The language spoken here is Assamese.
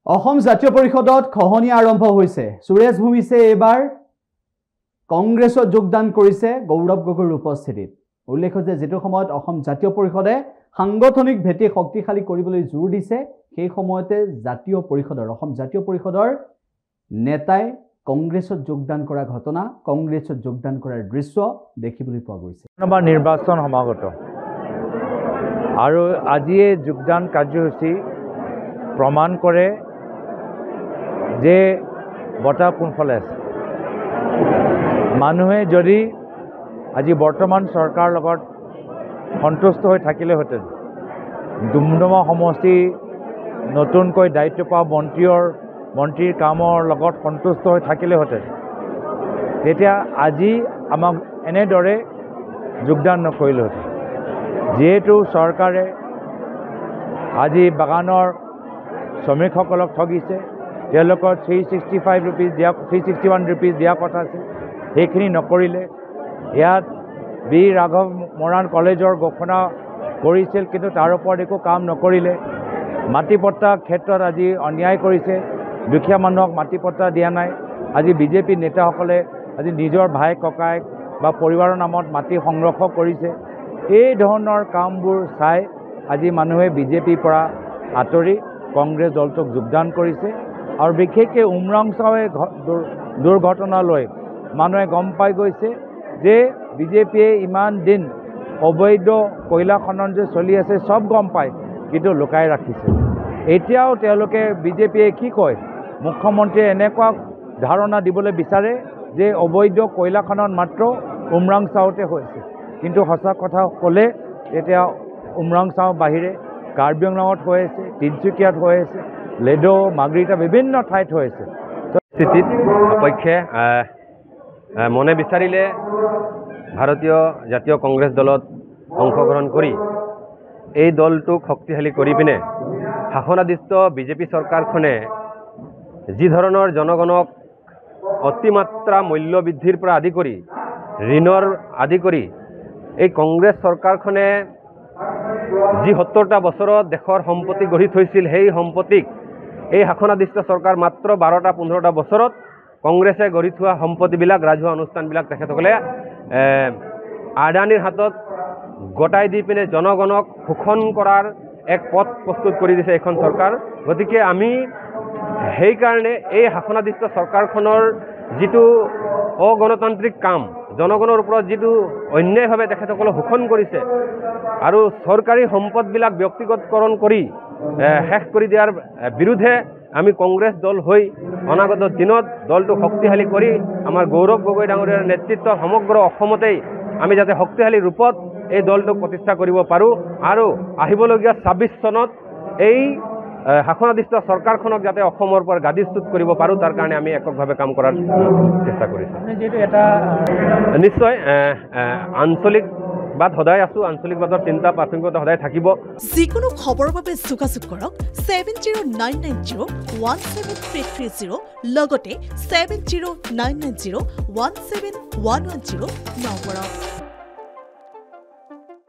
অসম জাতীয় পৰিষদত খহনীয়া আৰম্ভ হৈছে। সুৰেশ ভূমিছে এবাৰ কংগ্ৰেছত যোগদান কৰিছে গৌৰৱ গগৈৰ উপস্থিতিত। উল্লেখ্য যে যেটো সময়ত অসম জাতীয় পৰিষদে সাংগঠনিক ভেটি শক্তিশালী কৰিবলৈ জোৰ দিছে, সেই সময়তে অসম জাতীয় পৰিষদৰ নেতাই কংগ্ৰেছত যোগদান কৰা ঘটনা, কংগ্ৰেছত যোগদান কৰাৰ দৃশ্য দেখিবলৈ পোৱা গৈছে। নিৰ্বাচন সমাগত আৰু আজিয়ে যোগদান কাৰ্যসূচী প্ৰমাণ কৰে যে বটা কোনফালে আছে। মানুহে যদি আজি বৰ্তমান চৰকাৰৰ লগত সন্তুষ্ট হৈ থাকিলেহেঁতেন, ডুমডুমা সমষ্টি নতুনকৈ দায়িত্ব পোৱা মন্ত্ৰীৰ কামৰ লগত সন্তুষ্ট হৈ থাকিলেহেঁতেন, তেতিয়া আজি আমাক এনেদৰে যোগদান নকৰিলেহেঁতেন। যিহেতু চৰকাৰে আজি বাগানৰ শ্ৰমিকসকলক ঠগিছে, তেওঁলোকৰ 361 ৰুপিজ দিয়া কথা আছে, সেইখিনি নকৰিলে। ইয়াত বীৰ ৰাঘৱ মৰাণ কলেজৰ ঘোষণা কৰিছিল, কিন্তু তাৰ ওপৰত একো কাম নকৰিলে। মাটি পট্টাৰ ক্ষেত্ৰত আজি অন্যায় কৰিছে, দুখীয়া মানুহক মাটি পট্টা দিয়া নাই। আজি বিজেপি নেতাসকলে আজি নিজৰ ভাই ককাইক বা পৰিবাৰৰ নামত মাটি সংৰক্ষ কৰিছে। এই ধৰণৰ কামবোৰ চাই আজি মানুহে বিজেপিৰ পৰা আঁতৰি কংগ্ৰেছ দলটোক যোগদান কৰিছে। আৰু বিশেষকৈ উমৰাংচাৱে দুৰ্ঘটনালৈ মানুহে গম পাই গৈছে যে বিজেপিয়ে ইমান দিন অবৈধ কয়লা খনন যে চলি আছে চব গম পায়, কিন্তু লুকাই ৰাখিছে। এতিয়াও তেওঁলোকে বিজেপিয়ে কি কয়, মুখ্যমন্ত্ৰীয়ে এনেকুৱা ধাৰণা দিবলৈ বিচাৰে যে অবৈধ কয়লা খনন মাত্ৰ উমৰাংচাওতে হৈছে, কিন্তু সঁচা কথা ক'লে এতিয়া উমৰাংচাও বাহিৰে কাৰ্বি আংলঙত হৈ আছে, তিনিচুকীয়াত হৈ আছে, লেডো মাৰ্ঘেৰিটা বিভিন্ন ঠাইত হৈ আছে। স্থিতিত অপক্ষে মনে বিচাৰিলে ভাৰতীয় জাতীয় কংগ্ৰেছ দলত অংশগ্ৰহণ কৰি এই দলটোক শক্তিশালী কৰি পিনে শাসনাধিষ্ঠ বিজেপি চৰকাৰখনে যি ধৰণৰ জনগণক অতিমাত্ৰা মূল্য বৃদ্ধিৰ পৰা আদি কৰি ঋণৰ আদি কৰি এই কংগ্ৰেছ চৰকাৰখনে যি ৭০টা বছৰত দেশৰ সম্পত্তি গঢ়ি থৈছিল, সেই সম্পত্তিক এই শাসনাধিষ্ঠ চৰকাৰ মাত্ৰ ১২-১৫টা বছৰত কংগ্ৰেছে গঢ়ি থোৱা সম্পত্তিবিলাক, ৰাজহুৱা অনুষ্ঠানবিলাক তেখেতসকলে আদানীৰ হাতত গতাই দি পিনে জনগণক শোষণ কৰাৰ এক পথ প্ৰস্তুত কৰি দিছে এইখন চৰকাৰ। গতিকে আমি সেইকাৰণে এই শাসনাধিষ্ঠ চৰকাৰখনৰ যিটো অগণতান্ত্ৰিক কাম, জনগণৰ ওপৰত যিটো অন্যায়ভাৱে তেখেতসকলক শোষণ কৰিছে আৰু চৰকাৰী সম্পদবিলাক ব্যক্তিগতকৰণ কৰি শেষ কৰি দিয়াৰ বিৰুদ্ধে আমি কংগ্ৰেছ দল হৈ অনাগত দিনত দলটো শক্তিশালী কৰি আমাৰ গৌৰৱ গগৈ ডাঙৰীয়াৰ নেতৃত্বত সমগ্ৰ অসমতেই আমি যাতে শক্তিশালী ৰূপত এই দলটোক প্ৰতিষ্ঠা কৰিব পাৰোঁ আৰু আহিবলগীয়া ২৬ চনত এই শাসনাধিষ্ঠ চৰকাৰখনক যাতে অসমৰ পৰা গাদীচ্যুত কৰিব পাৰোঁ, তাৰ কাৰণে আমি এককভাৱে কাম কৰাৰ চেষ্টা কৰিছোঁ। নিশ্চয় আঞ্চলিকবাদ সদায় আছোঁ, আঞ্চলিকবাদৰ চিন্তা প্ৰাথমিকতা সদায় থাকিব। যিকোনো খবৰৰ বাবে যোগাযোগ কৰক 7099017330 লগতে 7099017110 নম্বৰত।